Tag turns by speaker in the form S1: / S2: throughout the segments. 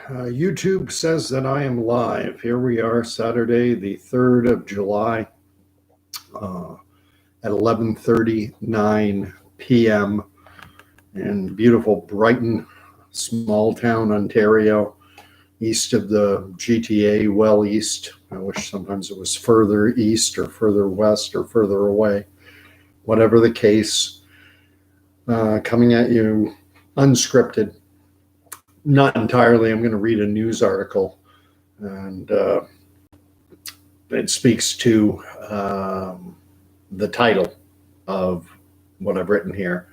S1: YouTube says that I am live. Here we are, Saturday, the 3rd of July, uh, at 11:39 p.m. in beautiful Brighton, small town, Ontario, east of the GTA, well east. I wish sometimes it was further east or further west or further away. Whatever the case, coming at you unscripted. Not entirely. I'm going to read a news article, and it speaks to the title of what I've written here.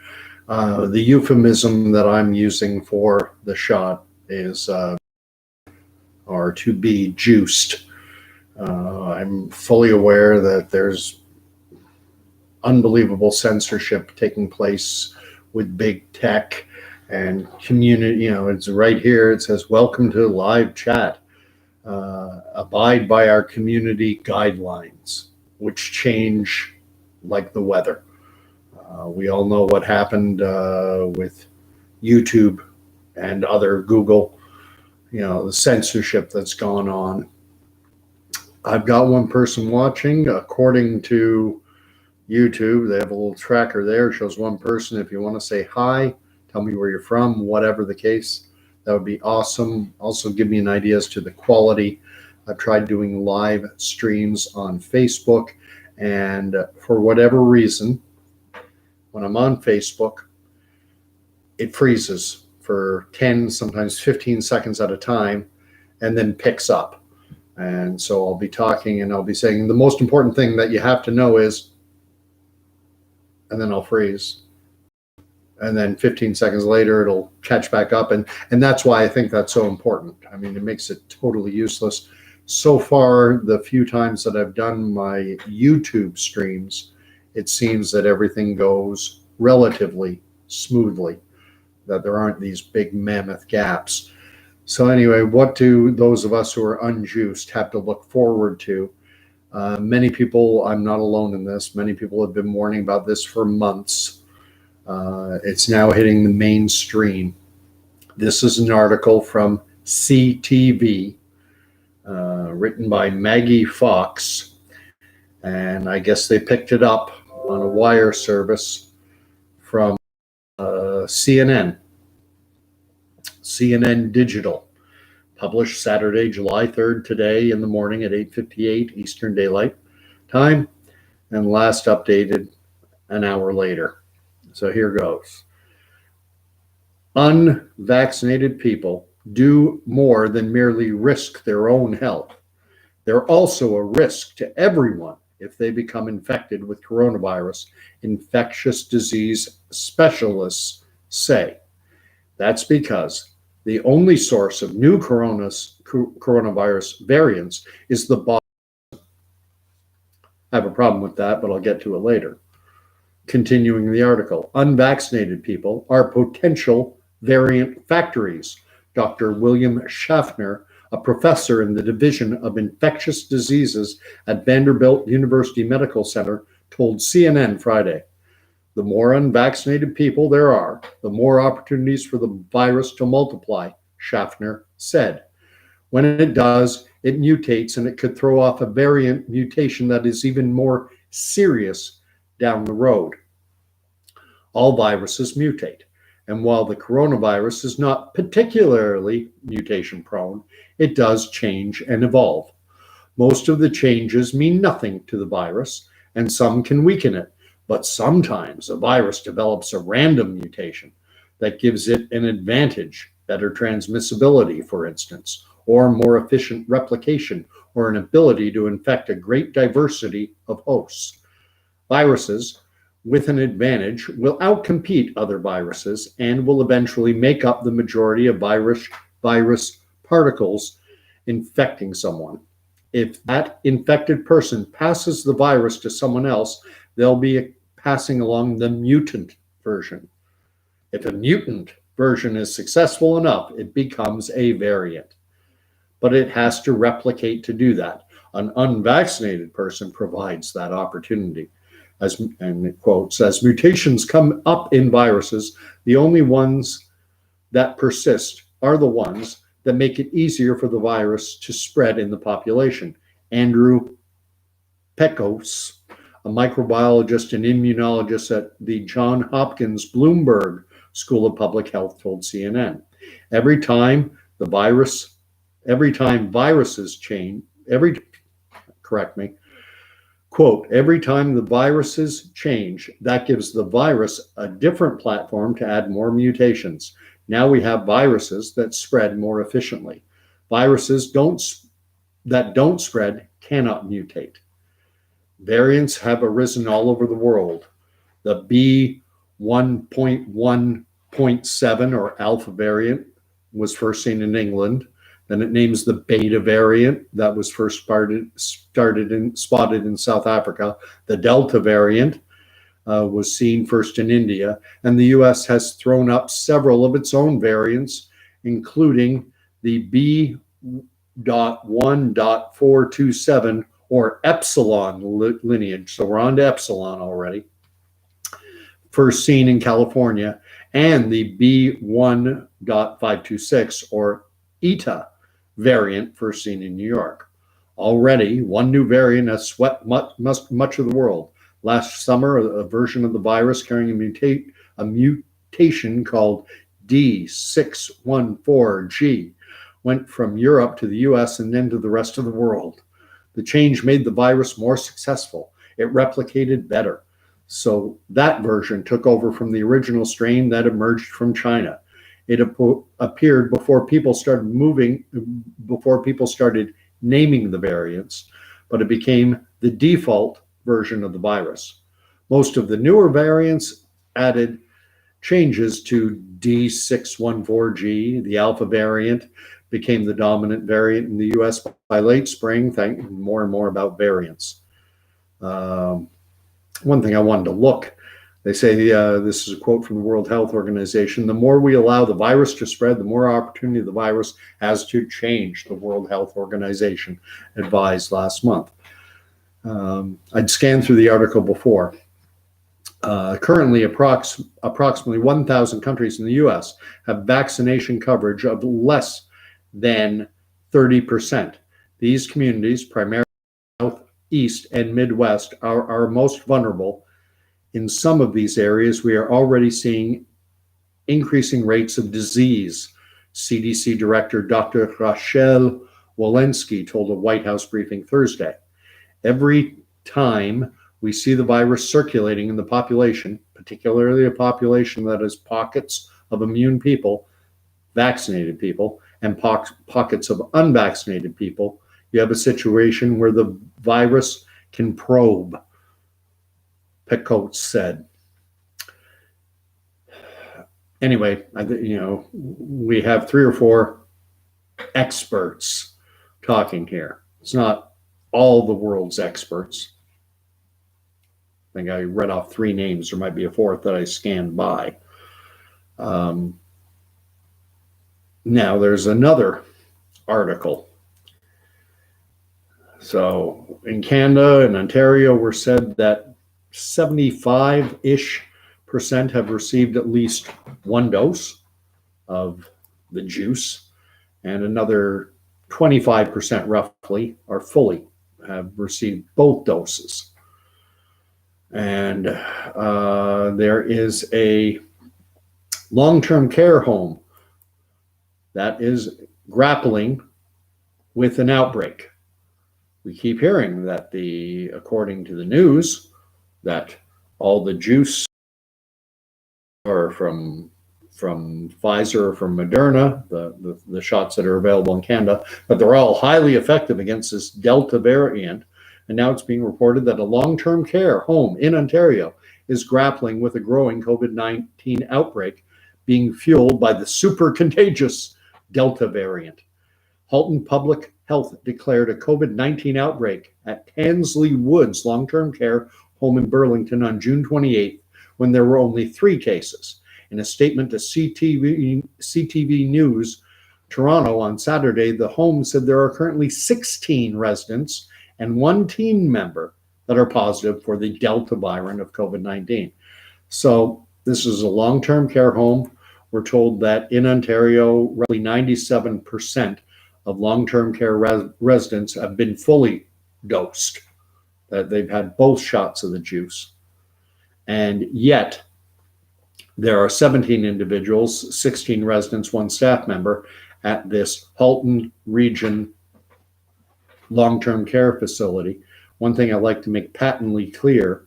S1: The euphemism that I'm using for the shot is or to be juiced. I'm fully aware that there's unbelievable censorship taking place with big tech and community. It's right here. It says, "Welcome to live chat. Abide by our community guidelines," which change like the weather. We all know what happened with YouTube and other Google, the censorship that's gone on. I've got one person watching. According to YouTube, they have a little tracker there. It shows one person. If you want to say hi, tell me where you're from, whatever the case, that would be awesome. Also, give me an idea as to the quality. I've tried doing live streams on Facebook, and for whatever reason, when I'm on Facebook, it freezes for 10, sometimes 15 seconds at a time, and then picks up. And so I'll be talking and I'll be saying, the most important thing that you have to know is, and then I'll freeze. And then 15 seconds later, it'll catch back up. And that's why I think that's so important. I mean, it makes it totally useless. So far, the few times that I've done my YouTube streams, it seems that everything goes relatively smoothly, that there aren't these big mammoth gaps. So anyway, what do those of us who are unjuiced have to look forward to? Many people, I'm not alone in this, many people have been warning about this for months. It's now hitting the mainstream. This is an article from CTV, written by Maggie Fox, and I guess they picked it up on a wire service from CNN Digital, published Saturday, July 3rd, today in the morning at 8:58 Eastern Daylight Time, and last updated an hour later. So here goes. Unvaccinated people do more than merely risk their own health. They're also a risk to everyone if they become infected with coronavirus, infectious disease specialists say. That's because the only source of new coronavirus variants is the body. I have a problem with that, but I'll get to it later. Continuing the article, unvaccinated people are potential variant factories. Dr. William Schaffner, a professor in the Division of Infectious Diseases at Vanderbilt University Medical Center, told CNN Friday. The more unvaccinated people there are, the more opportunities for the virus to multiply, Schaffner said. When it does, it mutates, and it could throw off a variant mutation that is even more serious down the road. All viruses mutate, and while the coronavirus is not particularly mutation prone, it does change and evolve. Most of the changes mean nothing to the virus, and some can weaken it. But sometimes a virus develops a random mutation that gives it an advantage, better transmissibility, for instance, or more efficient replication, or an ability to infect a great diversity of hosts. Viruses with an advantage will outcompete other viruses and will eventually make up the majority of virus particles infecting someone. If that infected person passes the virus to someone else, they'll be passing along the mutant version. If a mutant version is successful enough, it becomes a variant. But it has to replicate to do that. An unvaccinated person provides that opportunity. And it quotes, as mutations come up in viruses, the only ones that persist are the ones that make it easier for the virus to spread in the population. Andrew Pecos, a microbiologist and immunologist at the Johns Hopkins Bloomberg School of Public Health, told CNN. Every time viruses change, quote, every time the viruses change, that gives the virus a different platform to add more mutations. Now we have viruses that spread more efficiently. Viruses that don't spread cannot mutate. Variants have arisen all over the world. The B1.1.7 or alpha variant was first seen in England. Then it names the beta variant that was first spotted in South Africa. The Delta variant was seen first in India, and the US has thrown up several of its own variants, including the B.1.427 or epsilon lineage. So we're on to epsilon already. First seen in California, and the B1.526 or Eta variant first seen in New York. Already, one new variant has swept much of the world. Last summer, a version of the virus carrying a mutation called D614G went from Europe to the US and then to the rest of the world. The change made the virus more successful. It replicated better. So that version took over from the original strain that emerged from China. It appeared before people started naming the variants, but it became the default version of the virus. Most of the newer variants added changes to D614G. The alpha variant became the dominant variant in the US by late spring, thinking more and more about variants. One thing I wanted to look, they say, this is a quote from the World Health Organization, the more we allow the virus to spread, the more opportunity the virus has to change, the World Health Organization advised last month. I'd scanned through the article before. Currently, approximately 1,000 countries in the US have vaccination coverage of less than 30%. These communities, primarily Southeast and Midwest, are most vulnerable. In some of these areas, we are already seeing increasing rates of disease. CDC Director Dr. Rachel Walensky told a White House briefing Thursday. Every time we see the virus circulating in the population, particularly a population that has pockets of immune people, vaccinated people, and pockets of unvaccinated people, you have a situation where the virus can probe, Pecos said. Anyway, we have 3 or 4 experts talking here. It's not all the world's experts. I think I read off 3 names. There might be a 4th that I scanned by. Now there's another article. So in Canada and Ontario, we're said that 75-ish% have received at least 1 dose of the juice, and another 25% roughly are fully have received both doses. And there is a long-term care home that is grappling with an outbreak. We keep hearing that according to the news, that all the juice are from Pfizer or from Moderna, the shots that are available in Canada, but they're all highly effective against this Delta variant. And now it's being reported that a long-term care home in Ontario is grappling with a growing COVID-19 outbreak being fueled by the super contagious Delta variant. Halton Public Health declared a COVID-19 outbreak at Tansley Woods long-term care home in Burlington on June 28th, when there were only 3 cases. In a statement to CTV News Toronto on Saturday, the home said there are currently 16 residents and 1 team member that are positive for the Delta variant of COVID-19. So this is a long-term care home we're told that in Ontario, roughly 97% of long-term care residents have been fully dosed, that they've had both shots of the juice. And yet, there are 17 individuals, 16 residents, 1 staff member at this Halton Region long-term care facility. One thing I'd like to make patently clear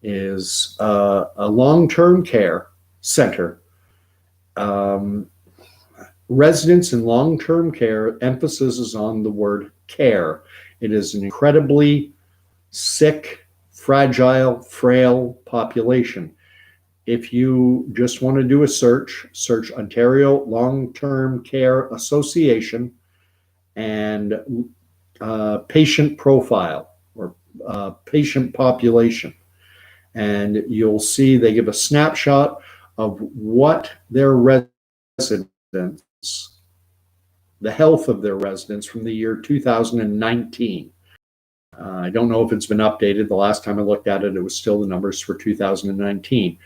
S1: is a long-term care center. Residents in long-term care, emphasis is on the word care. It is an incredibly sick, fragile, frail population. If you just want to do a search Ontario Long-Term Care Association and patient profile or patient population. And you'll see they give a snapshot of what their residents, the health of their residents from the year 2019. I don't know if it's been updated. The last time I looked at it, it was still the numbers for 2019.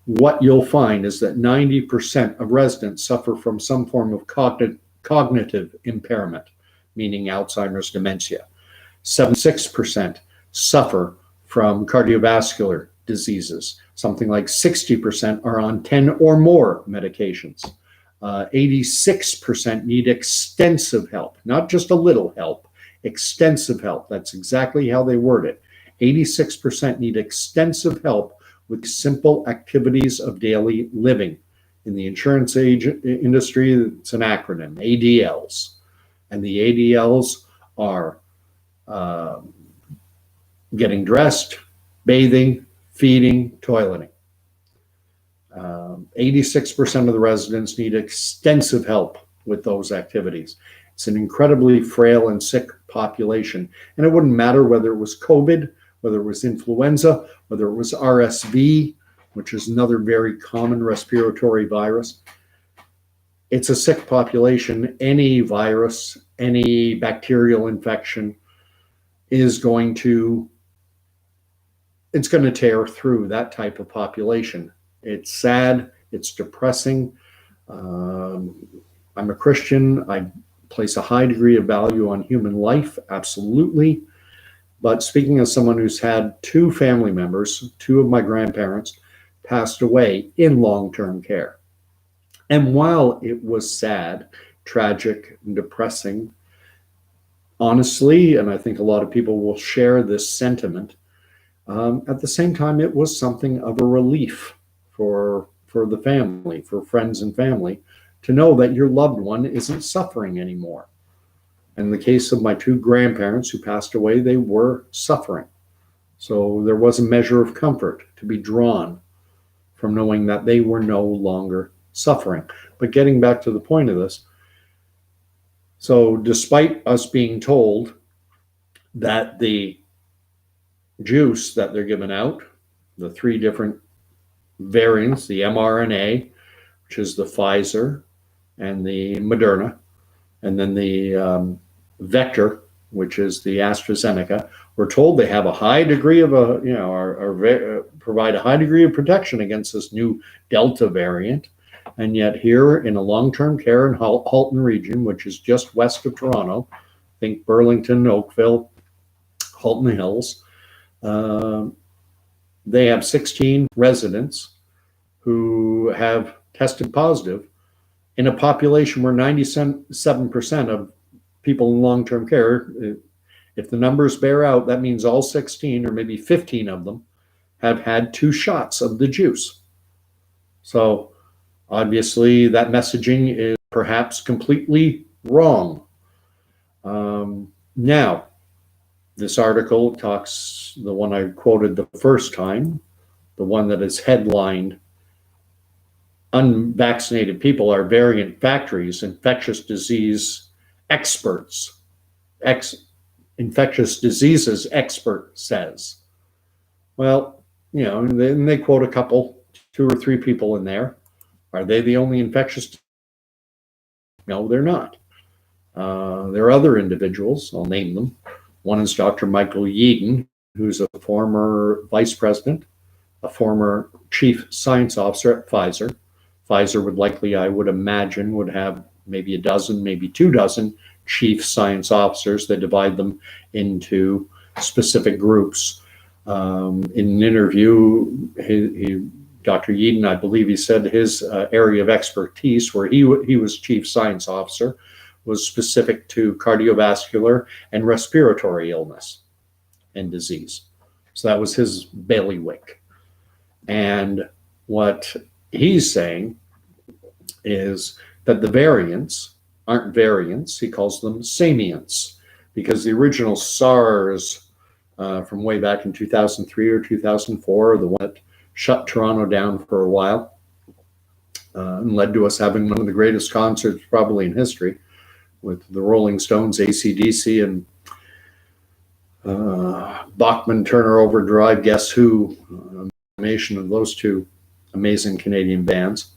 S1: What you'll find is that 90% of residents suffer from some form of cognitive impairment, meaning Alzheimer's, dementia. 76% suffer from cardiovascular diseases. Something like 60% are on 10 or more medications. 86% need extensive help, not just a little help, extensive help. That's exactly how they word it. 86% need extensive help with simple activities of daily living. In the insurance industry, it's an acronym, ADLs. And the ADLs are getting dressed, bathing, feeding, toileting. 86% of the residents need extensive help with those activities. It's an incredibly frail and sick population. And it wouldn't matter whether it was COVID, whether it was influenza, whether it was RSV, which is another very common respiratory virus. It's a sick population. Any virus, any bacterial infection is going to tear through that type of population. It's sad. It's depressing. I'm a Christian. I place a high degree of value on human life, absolutely. But speaking as someone who's had 2 family members, 2 of my grandparents passed away in long-term care. And while it was sad, tragic, and depressing, honestly, and I think a lot of people will share this sentiment, at the same time, it was something of a relief for the family, for friends and family, to know that your loved one isn't suffering anymore. In the case of my 2 grandparents who passed away, they were suffering. So there was a measure of comfort to be drawn from knowing that they were no longer suffering. But getting back to the point of this, so despite us being told that the juice that they're giving out, the 3 different variants, the mRNA, which is the Pfizer and the Moderna, and then the vector, which is the AstraZeneca, we're told they have a high degree of provide a high degree of protection against this new Delta variant. And yet here in a long-term care in Halton region, which is just west of Toronto, think Burlington, Oakville, Halton Hills, they have 16 residents who have tested positive in a population where 97% of people in long-term care, if the numbers bear out, that means all 16 or maybe 15 of them have had 2 shots of the juice. So obviously that messaging is perhaps completely wrong. Now, this article talks, the one I quoted the first time, the one that is headlined, "Unvaccinated people are variant factories, infectious disease experts. Infectious diseases expert says." Well, and then they quote a couple, 2 or 3 people in there. Are they the only infectious? No, they're not. There are other individuals, I'll name them. One is Dr. Michael Yeadon, who's a former vice president, a former chief science officer at Pfizer. Pfizer would likely, I would imagine, would have maybe a dozen, maybe 2 dozen chief science officers. They divide them into specific groups. In an interview, Dr. Yeadon, I believe he said his area of expertise, where he was chief science officer, was specific to cardiovascular and respiratory illness and disease. So that was his bailiwick. And what he's saying is that the variants aren't variants. He calls them samients, because the original SARS from way back in 2003 or 2004, the one that shut Toronto down for a while and led to us having one of the greatest concerts probably in history, with the Rolling Stones, AC/DC, and Bachman Turner Overdrive, Guess Who, combination of those two amazing Canadian bands.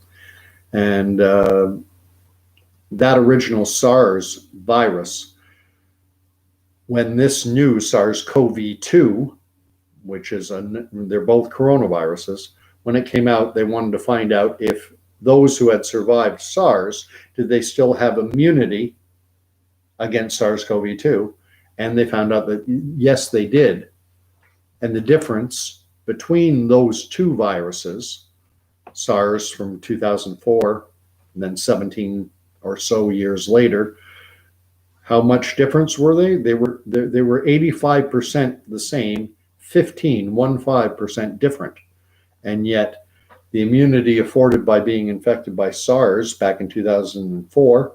S1: And that original SARS virus, when this new SARS-CoV-2, which is they're both coronaviruses, when it came out, they wanted to find out if those who had survived SARS, did they still have immunity against SARS-CoV-2? And they found out that yes, they did. And the difference between those two viruses, SARS from 2004, and then 17 or so years later, how much difference were they? They were 85% the same, 15% different. And yet the immunity afforded by being infected by SARS back in 2004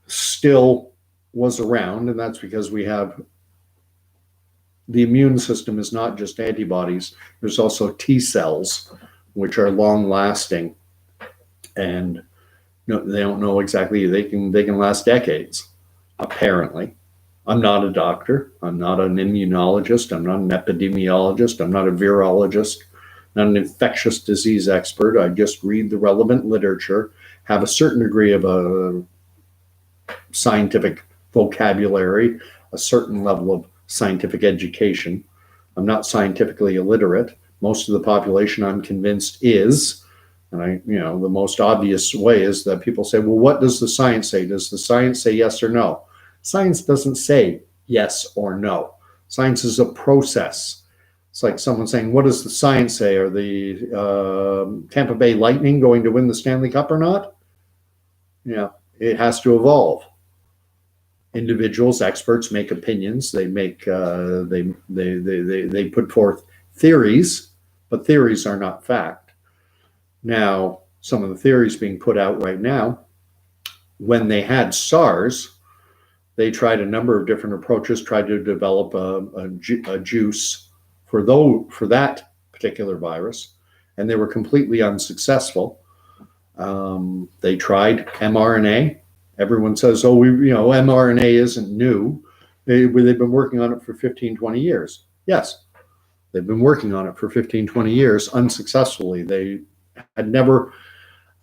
S1: still was around, and that's because we have the immune system is not just antibodies. There's also T cells, which are long lasting, and they don't know exactly. They can last decades, apparently. I'm not a doctor. I'm not an immunologist. I'm not an epidemiologist. I'm not a virologist. Not an infectious disease expert. I just read the relevant literature, have a certain degree of a scientific vocabulary, a certain level of scientific education. I'm not scientifically illiterate. Most of the population, I'm convinced, is. And the most obvious way is that people say, well, what does the science say? Does the science say yes or no? Science doesn't say yes or no. Science is a process. It's like someone saying, what does the science say? Are the Tampa Bay Lightning going to win the Stanley Cup or not? It has to evolve. Individuals, experts make opinions. They make they put forth theories, but theories are not fact. Now, some of the theories being put out right now, when they had SARS, they tried a number of different approaches, tried to develop a juice for that particular virus, and they were completely unsuccessful. They tried mRNA. Everyone says, oh, mRNA isn't new. They've been working on it for 15, 20 years. Yes, they've been working on it for 15, 20 years unsuccessfully. They had never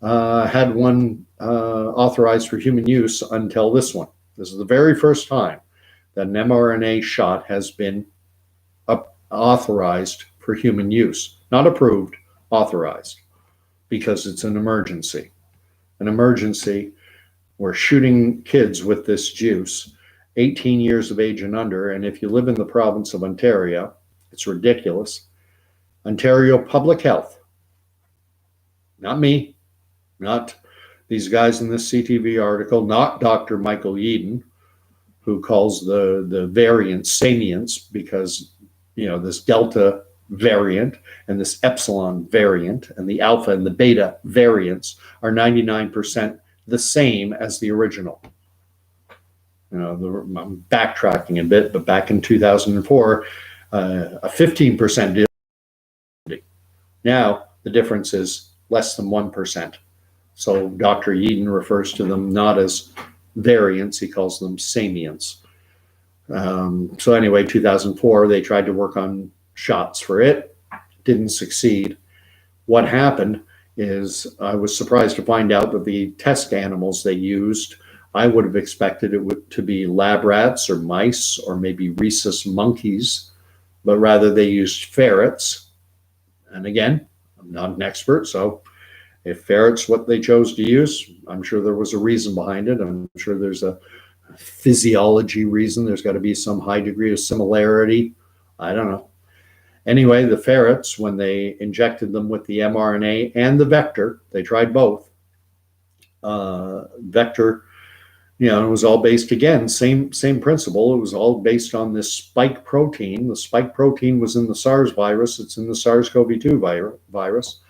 S1: had one authorized for human use until this one. This is the very first time that an mRNA shot has been authorized for human use. Not approved, authorized, because it's an emergency. An emergency. We're shooting kids with this juice, 18 years of age and under. And if you live in the province of Ontario, it's ridiculous. Ontario Public Health, not me, not these guys in this CTV article, not Dr. Michael Yeadon, who calls the variants samients because, this Delta variant and this Epsilon variant and the Alpha and the Beta variants are 99% the same as the original. I'm backtracking a bit, but back in 2004, a 15% difference. Now the difference is less than 1%. So Dr. Yeadon refers to them not as variants; he calls them samients. So anyway, 2004, they tried to work on shots for it, didn't succeed. What happened is I was surprised to find out that the test animals they used, I would have expected it to be lab rats or mice or maybe rhesus monkeys, but rather they used ferrets. And again, I'm not an expert, so If ferrets what they chose to use, I'm sure there was a reason behind it. I'm sure there's a physiology reason. There's got to be some high degree of similarity. I don't know. Anyway, the ferrets, when they injected them with the mRNA and the vector, they tried both. Vector, it was all based, again, same principle. It was all based on this spike protein. The spike protein was in the SARS virus. It's in the SARS-CoV-2 virus.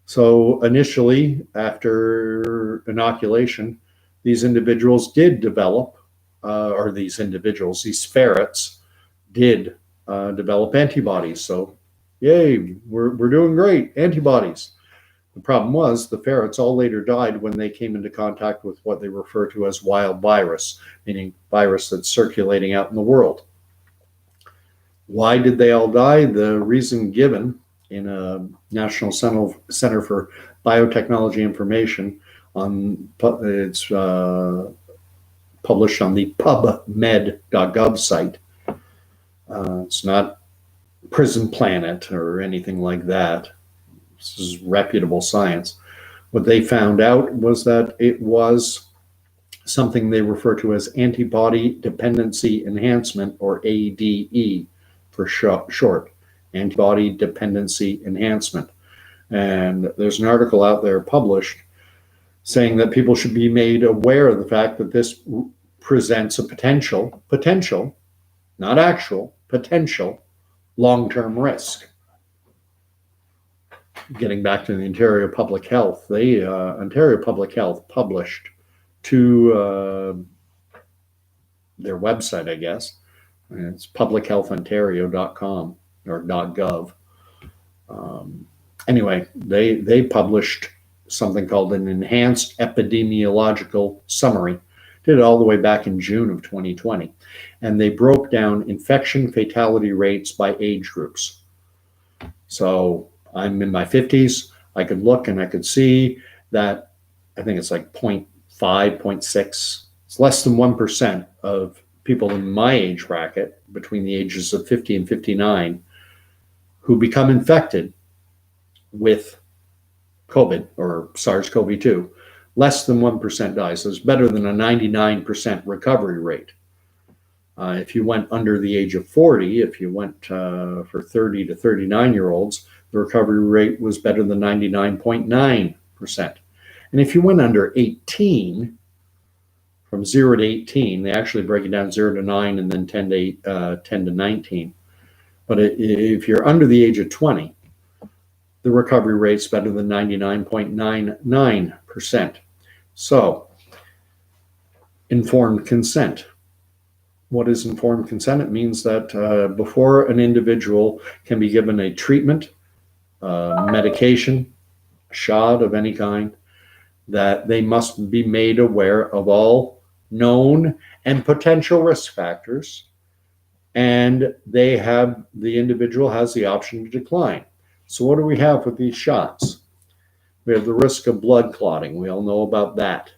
S1: So initially, after inoculation, these individuals did develop, these ferrets did develop antibodies. So, yay, we're doing great, antibodies. The problem was the ferrets all later died when they came into contact with what they refer to as wild virus, meaning virus that's circulating out in the world. Why did they all die? The reason given in a National Center for Biotechnology Information it's published on the pubmed.gov site. It's not Prison Planet or anything like that. This is reputable science. What they found out was that it was something they refer to as antibody dependency enhancement, or ADE for short, antibody dependency enhancement. And there's an article out there published saying that people should be made aware of the fact that this presents a potential, not actual, potential long-term risk. Getting back to the Ontario Public Health, Ontario Public Health published to their website, I guess. It's publichealthontario.com or .gov. Anyway, they published something called an enhanced epidemiological summary. Did it all the way back in June of 2020. And they broke down infection fatality rates by age groups. So I'm in my 50s. I could look and I could see that I think it's like 0.5, 0.6. It's less than 1% of people in my age bracket between the ages of 50 and 59 who become infected with COVID or SARS-CoV-2. Less than 1% die. So it's better than a 99% recovery rate. If you went under the age of 40, if you went for 30 to 39-year-olds, the recovery rate was better than 99.9%. And if you went under 18, from 0 to 18, they actually break it down 0 to 9 and then 10 to 19. But if you're under the age of 20, the recovery rate's better than 99.99%. So, informed consent. What is informed consent? It means that before an individual can be given a treatment, medication, a shot of any kind, that they must be made aware of all known and potential risk factors, and the individual has the option to decline. So what do we have with these shots? We have the risk of blood clotting. We all know about that.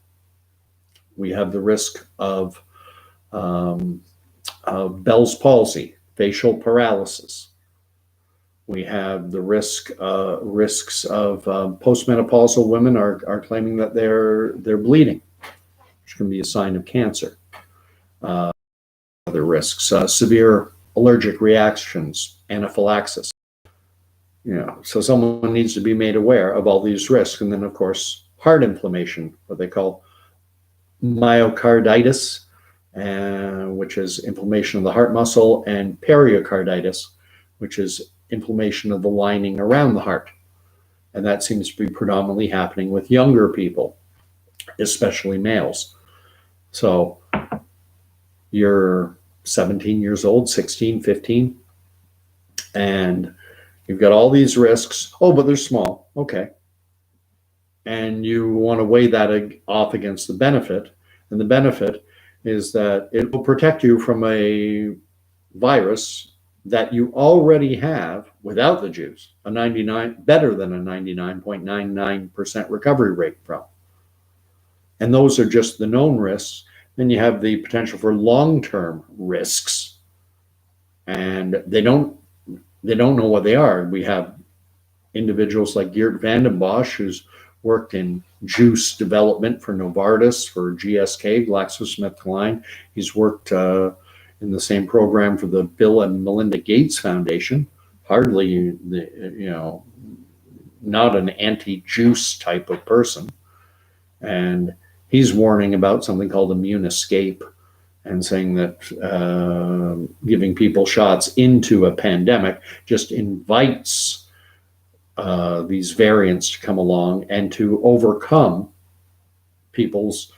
S1: We have the risk of Bell's palsy, facial paralysis. We have the risks of postmenopausal women are claiming that they're bleeding, which can be a sign of cancer. Other risks, severe allergic reactions, anaphylaxis. So someone needs to be made aware of all these risks. And then, of course, heart inflammation, what they call myocarditis, which is inflammation of the heart muscle, and pericarditis, which is inflammation of the lining around the heart. And that seems to be predominantly happening with younger people, especially males. So you're 17 years old, 16, 15, and you've got all these risks. Oh, but they're small. Okay. And you want to weigh that off against the benefit. And the benefit is that it will protect you from a virus that you already have without the juice, better than a 99.99% recovery rate from. And those are just the known risks. Then you have the potential for long-term risks. And they don't know what they are. We have individuals like Geert Van den Bosch, who's worked in juice development for Novartis, for GSK, GlaxoSmithKline. He's worked in the same program for the Bill and Melinda Gates Foundation. Hardly, not an anti-juice type of person. And he's warning about something called immune escape and saying that giving people shots into a pandemic just invites these variants to come along and to overcome people's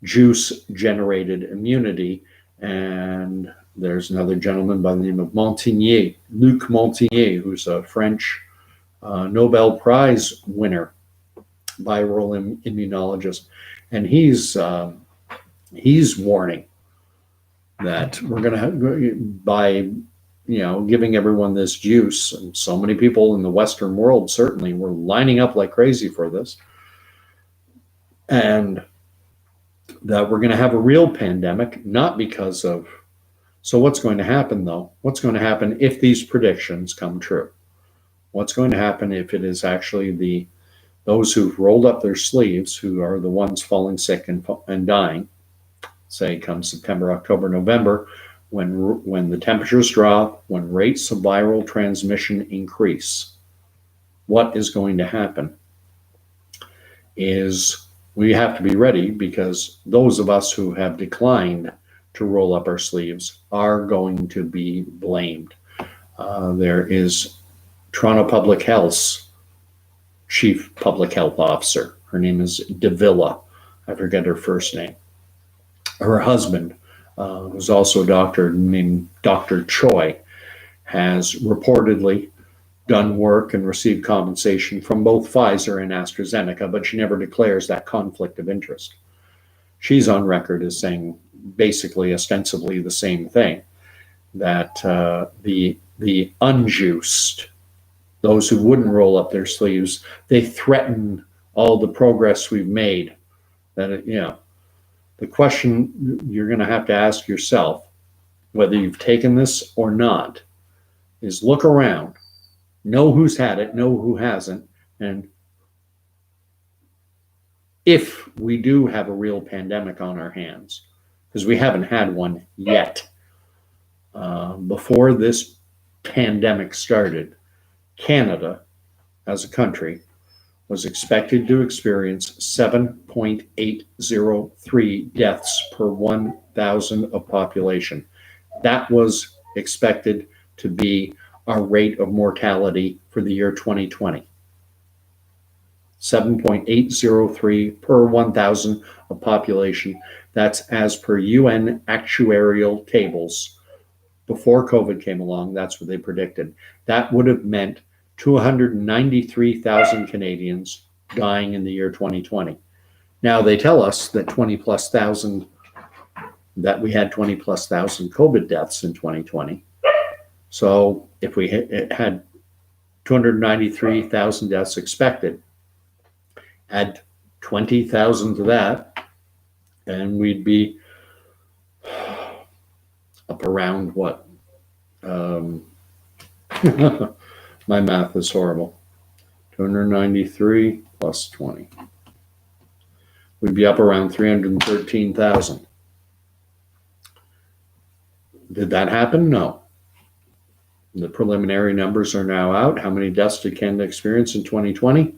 S1: juice-generated immunity. And there's another gentleman by the name of Montagnier, Luc Montagnier, who's a French Nobel Prize winner, viral immunologist, and he's warning that we're going to have, by giving everyone this juice, and so many people in the Western world certainly were lining up like crazy for this, and that we're going to have a real pandemic, not because of. So what's going to happen though? What's going to happen if these predictions come true? What's going to happen if it is actually those who've rolled up their sleeves, who are the ones falling sick and dying, say come September, October, November, when the temperatures drop, when rates of viral transmission increase? What is going to happen is we have to be ready, because those of us who have declined to roll up our sleeves are going to be blamed. There is Toronto Public Health's Chief Public Health Officer. Her name is Davila. I forget her first name. Her husband, who's also a doctor named Dr. Choi, has reportedly done work and received compensation from both Pfizer and AstraZeneca, but she never declares that conflict of interest. She's on record as saying basically ostensibly the same thing, that the unjuiced, those who wouldn't roll up their sleeves, they threaten all the progress we've made. That the question you're going to have to ask yourself, whether you've taken this or not, is look around, know who's had it, know who hasn't, and if we do have a real pandemic on our hands, because we haven't had one yet. Before this pandemic started, Canada, as a country, was expected to experience 7.803 deaths per 1,000 of population. That was expected to be our rate of mortality for the year 2020. 7.803 per 1,000 of population. That's as per UN actuarial tables. Before COVID came along, that's what they predicted. That would have meant 293,000 Canadians dying in the year 2020. Now they tell us that we had 20 plus thousand COVID deaths in 2020. So if we had 293,000 deaths expected, add 20,000 to that, and we'd be up around what? My math is horrible. 293 plus 20. We'd be up around 313,000. Did that happen? No. The preliminary numbers are now out. How many deaths did Canada experience in 2020?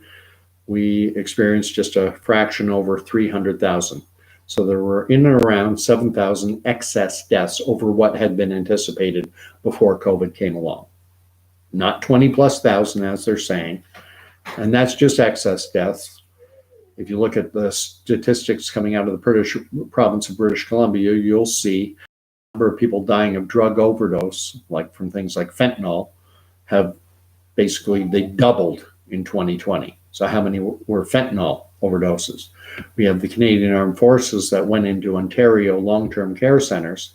S1: We experienced just a fraction over 300,000. So there were in and around 7,000 excess deaths over what had been anticipated before COVID came along. Not 20 plus thousand, as they're saying. And that's just excess deaths. If you look at the statistics coming out of the British province of British Columbia, you'll see the number of people dying of drug overdose, like from things like fentanyl, have basically, they doubled in 2020. So how many were fentanyl overdoses? We have the Canadian Armed Forces that went into Ontario long-term care centers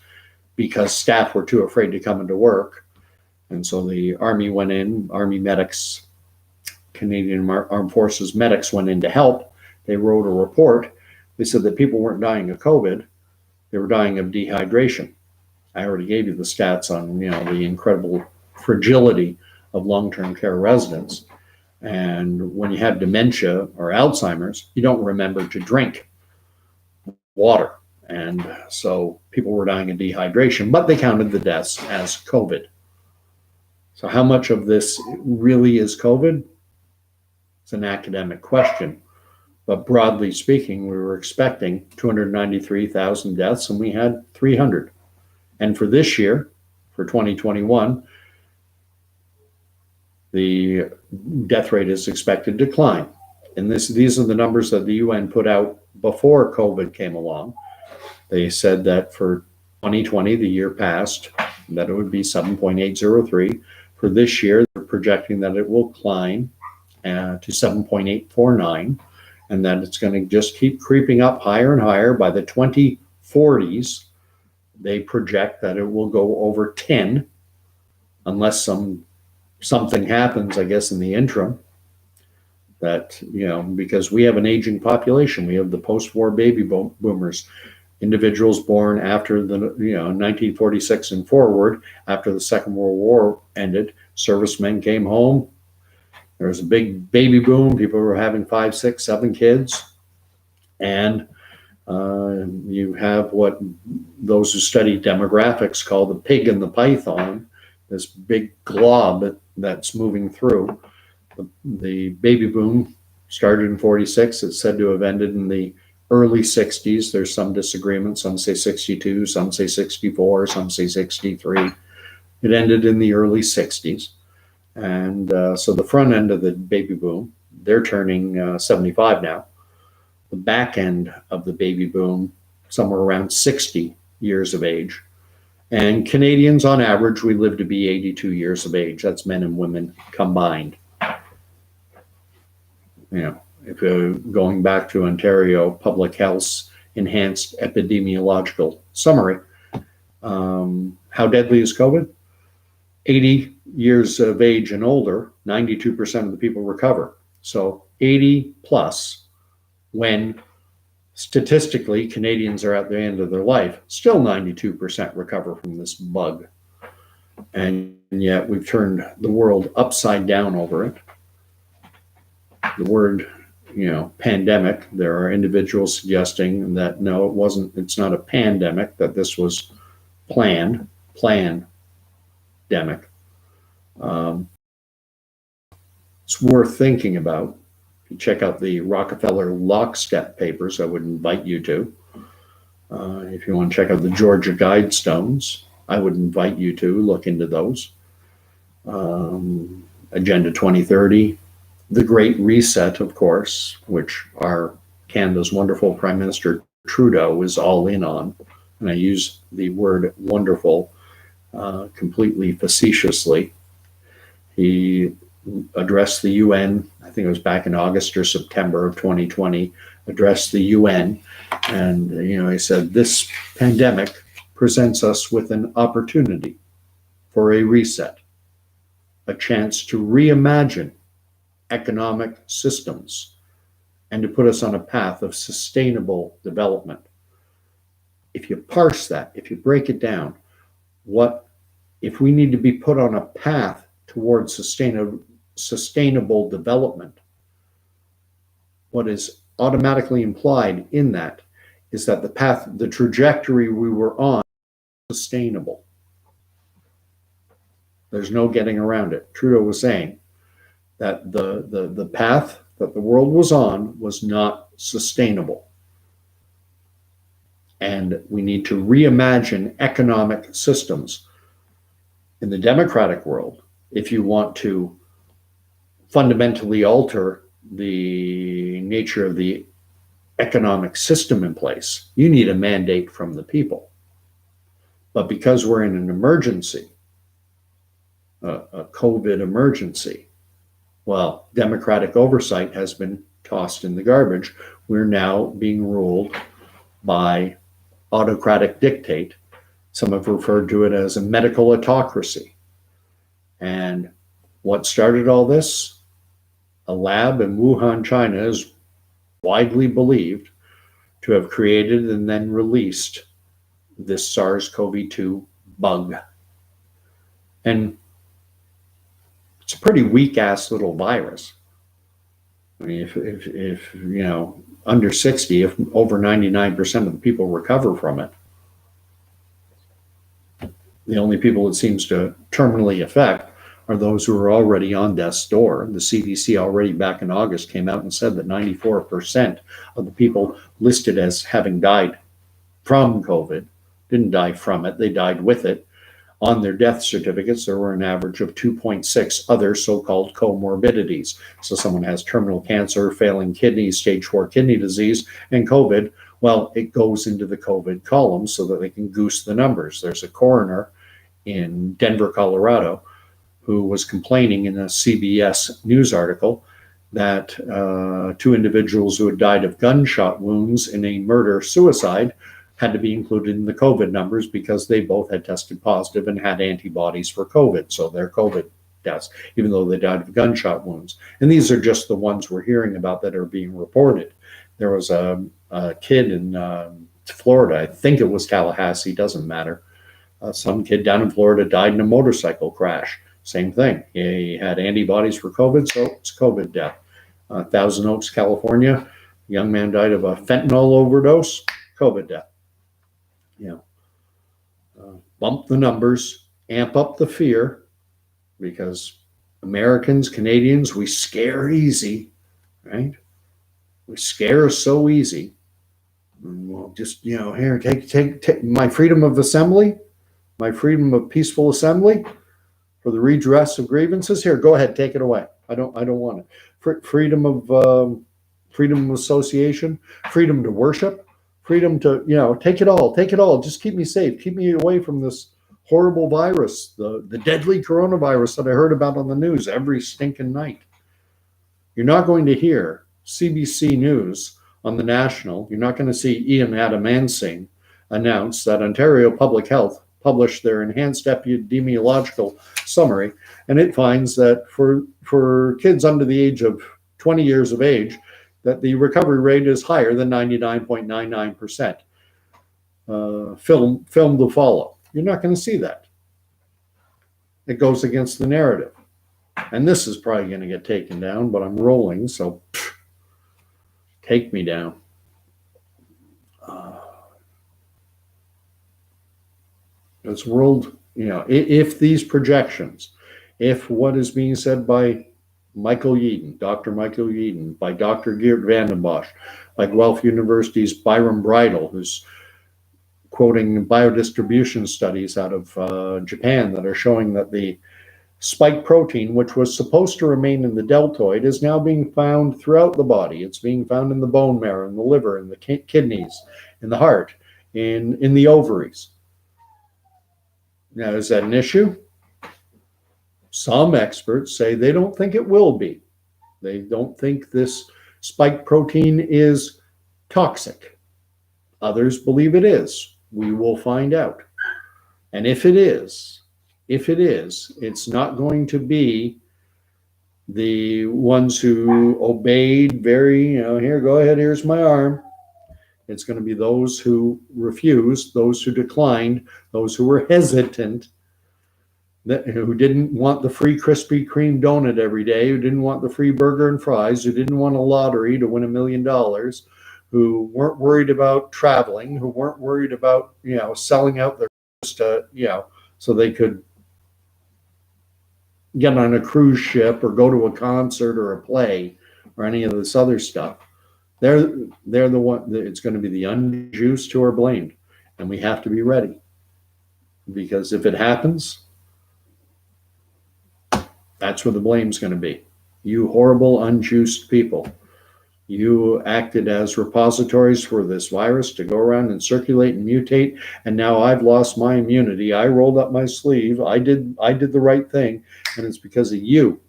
S1: because staff were too afraid to come into work. And so the Army went in, Army medics, Canadian Armed Forces medics went in to help. They wrote a report. They said that people weren't dying of COVID, they were dying of dehydration. I already gave you the stats on the incredible fragility of long-term care residents. And when you have dementia or Alzheimer's, you don't remember to drink water. And so people were dying of dehydration, but they counted the deaths as COVID. So how much of this really is COVID? It's an academic question. But broadly speaking, we were expecting 293,000 deaths, and we had 300. And for this year, for 2021, the death rate is expected to decline. And these are the numbers that the UN put out before COVID came along. They said that for 2020, the year past, that it would be 7.803. For this year, they're projecting that it will climb to 7.849, and that it's going to just keep creeping up higher and higher. By the 2040s, they project that it will go over 10, unless something happens, I guess, in the interim. That, because we have an aging population, we have the post-war baby boomers, individuals born after the 1946 and forward, after the Second World War ended. Servicemen came home. There was a big baby boom. People were having 5, 6, 7 kids, and you have what those who study demographics call the pig and the python, this big glob that's moving through. The baby boom started in 46. It's said to have ended in the early 60s. There's some disagreement. Some say 62, some say 64, some say 63. It ended in the early 60s. And so the front end of the baby boom, they're turning 75 now. The back end of the baby boom, somewhere around 60 years of age. And Canadians, on average, we live to be 82 years of age. That's men and women combined. If you're going back to Ontario Public Health's enhanced epidemiological summary, how deadly is COVID? 80 years of age and older, 92% of the people recover. So 80 plus, when statistically Canadians are at the end of their life, still 92% recover from this bug. And yet we've turned the world upside down over it. The word, pandemic, there are individuals suggesting that no, it's not a pandemic, that this was planned demic. It's worth thinking about. If you check out the Rockefeller lockstep papers, I would invite you to. If you want to check out the Georgia Guidestones, I would invite you to look into those. Agenda 2030, the Great Reset, of course, which our Canada's wonderful Prime Minister Trudeau is all in on. And I use the word wonderful completely facetiously. He addressed the UN, I think it was back in August or September of 2020, addressed the UN, and he said, this pandemic presents us with an opportunity for a reset, a chance to reimagine economic systems and to put us on a path of sustainable development. If you parse that, if you break it down, if we need to be put on a path towards sustainable development, what is automatically implied in that is that the trajectory we were on was sustainable. There's no getting around it. Trudeau was saying that the path that the world was on was not sustainable. And we need to reimagine economic systems. In the democratic world, if you want to fundamentally alter the nature of the economic system in place, you need a mandate from the people. But because we're in an emergency, a COVID emergency, well, democratic oversight has been tossed in the garbage. We're now being ruled by autocratic dictate. Some have referred to it as a medical autocracy. And what started all this? A lab in Wuhan, China, is widely believed to have created and then released this SARS-CoV-2 bug. And it's a pretty weak-ass little virus. I mean, if under 60, if over 99% of the people recover from it, the only people it seems to terminally affect are those who are already on death's door. The CDC already back in August came out and said that 94% of the people listed as having died from COVID didn't die from it, they died with it. On their death certificates, there were an average of 2.6 other so-called comorbidities. So someone has terminal cancer, failing kidneys, stage 4 kidney disease, and COVID. Well, it goes into the COVID column so that they can goose the numbers. There's a coroner in Denver, Colorado, who was complaining in a CBS news article that 2 individuals who had died of gunshot wounds in a murder-suicide had to be included in the COVID numbers because they both had tested positive and had antibodies for COVID. So they're COVID deaths, even though they died of gunshot wounds. And these are just the ones we're hearing about that are being reported. There was a kid in Florida, I think it was Tallahassee, doesn't matter. Some kid down in Florida died in a motorcycle crash. Same thing. He had antibodies for COVID, so it's COVID death. Thousand Oaks, California, a young man died of a fentanyl overdose, COVID death. Bump the numbers, amp up the fear, because Americans, Canadians, we scare easy, right? We scare so easy. Well, just, here, take my freedom of assembly, my freedom of peaceful assembly for the redress of grievances. Here, go ahead, take it away. I don't want it. Freedom of association, freedom to worship, freedom to, take it all. Just keep me safe. Keep me away from this horrible virus, the deadly coronavirus that I heard about on the news every stinking night. You're not going to hear CBC News on the national. You're not going to see Ian Adamansing announce that Ontario Public Health published their enhanced epidemiological summary, and it finds that for kids under the age of 20 years of age, that the recovery rate is higher than 99.99%. Film to follow. You're not going to see that. It goes against the narrative. And this is probably going to get taken down, but I'm rolling, so take me down. This world, if these projections, if what is being said by Michael Yeadon, Dr. Michael Yeadon, by Dr. Geert Vanden Bossche, like Guelph University's Byram Bridle, who's quoting biodistribution studies out of Japan that are showing that the spike protein, which was supposed to remain in the deltoid, is now being found throughout the body. It's being found in the bone marrow, in the liver, in the kidneys, in the heart, in the ovaries. Now, is that an issue? Some experts say they don't think it will be. They don't think this spike protein is toxic. Others believe it is. We will find out. And if it is, it's not going to be the ones who obeyed very, here, go ahead, here's my arm. It's going to be those who refused, those who declined, those who were hesitant, who didn't want the free Krispy Kreme donut every day, who didn't want the free burger and fries, who didn't want a lottery to win $1 million, who weren't worried about traveling, who weren't worried about, selling out their, so they could get on a cruise ship or go to a concert or a play or any of this other stuff. They're the one. It's going to be the unjuiced who are blamed, and we have to be ready, because if it happens, that's where the blame's going to be. You horrible unjuiced people. You acted as repositories for this virus to go around and circulate and mutate, and now I've lost my immunity. I rolled up my sleeve. I did the right thing, and it's because of you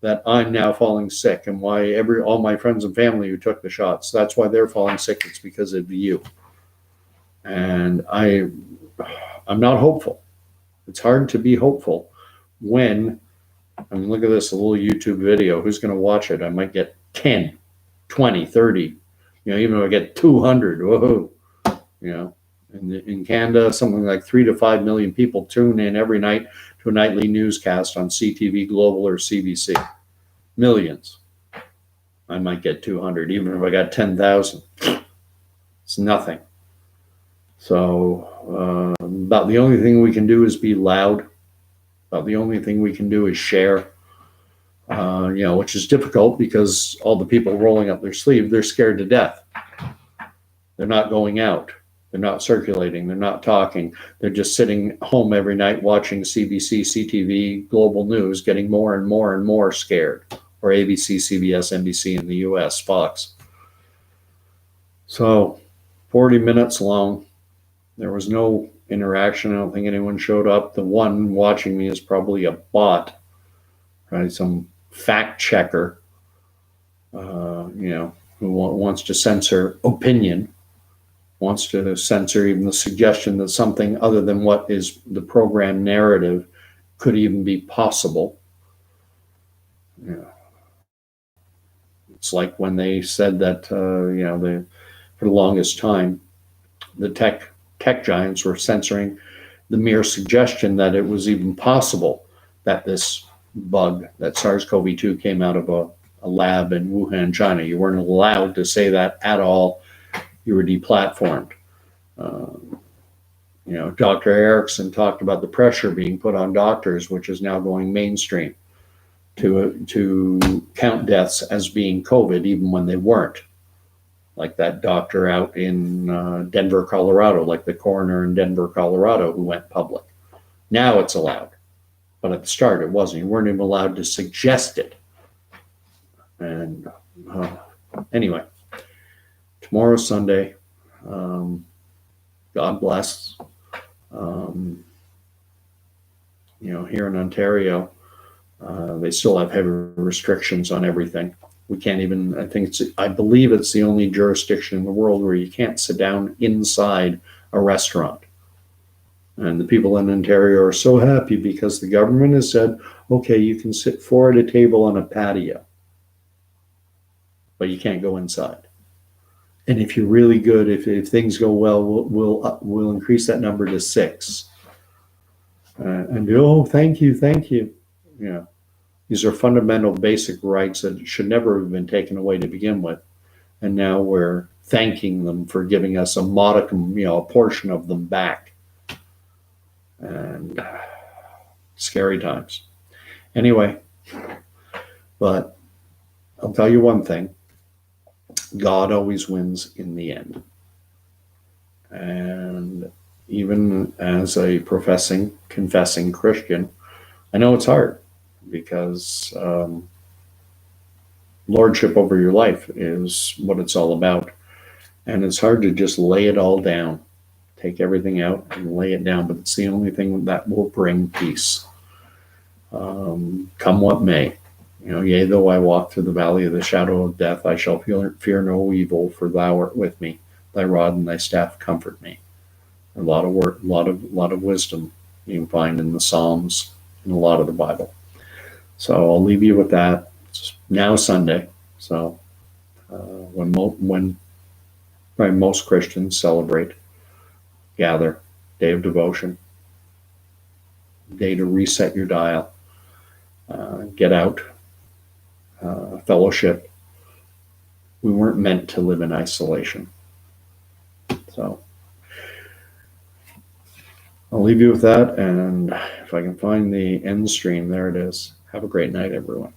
S1: that I'm now falling sick, and why all my friends and family who took the shots, that's why they're falling sick. It's because of you. And I'm not hopeful. It's hard to be hopeful when, look at this, a little YouTube video. Who's going to watch it? I might get 10, 20, 30, even if I get 200, whoa, in Canada, something like 3 to 5 million people tune in every night to a nightly newscast on CTV Global or CBC. Millions. I might get 200. Even if I got 10,000, it's nothing. So about the only thing we can do is be loud. About the only thing we can do is share. Which is difficult because all the people rolling up their sleeve, they're scared to death. They're not going out. They're not circulating. They're not talking. They're just sitting home every night watching CBC, CTV, global news, getting more and more and more scared. Or ABC, CBS, NBC in the US, Fox. So 40 minutes long. There was no interaction. I don't think anyone showed up. The one watching me is probably a bot, right? Some fact checker, who wants to censor opinion, wants to censor even the suggestion that something other than what is the program narrative could even be possible. It's like when they said that, for the longest time, the tech giants were censoring the mere suggestion that it was even possible that this bug, that SARS-CoV-2 came out of a lab in Wuhan, China. You weren't allowed to say that at all. You were deplatformed. Dr. Erickson talked about the pressure being put on doctors, which is now going mainstream, to count deaths as being COVID, even when they weren't. Like that doctor out in Denver, Colorado, like the coroner in Denver, Colorado, who went public. Now it's allowed. But at the start, it wasn't. You weren't even allowed to suggest it. And anyway, tomorrow's Sunday. God bless. Here in Ontario, they still have heavy restrictions on everything. We can't even, I believe it's the only jurisdiction in the world where you can't sit down inside a restaurant. And the people in Ontario are so happy because the government has said, okay, you can sit four at a table on a patio, but you can't go inside. And if you're really good, if things go well, we'll increase that number to 6. Thank you. These are fundamental basic rights that should never have been taken away to begin with. And now we're thanking them for giving us a modicum, a portion of them back. And scary times. Anyway, but I'll tell you one thing. God always wins in the end. And even as a confessing Christian, I know it's hard because lordship over your life is what it's all about. And it's hard to just lay it all down, take everything out and lay it down, but it's the only thing that will bring peace. Come what may. Yea, though I walk through the valley of the shadow of death, I shall fear no evil, for thou art with me. Thy rod and thy staff comfort me. A lot of work, a lot of wisdom you can find in the Psalms and a lot of the Bible. So I'll leave you with that. It's now Sunday, so when most Christians celebrate, gather, day of devotion, day to reset your dial, get out, fellowship. We weren't meant to live in isolation. So I'll leave you with that, and if I can find the end stream, there it is. Have a great night, everyone.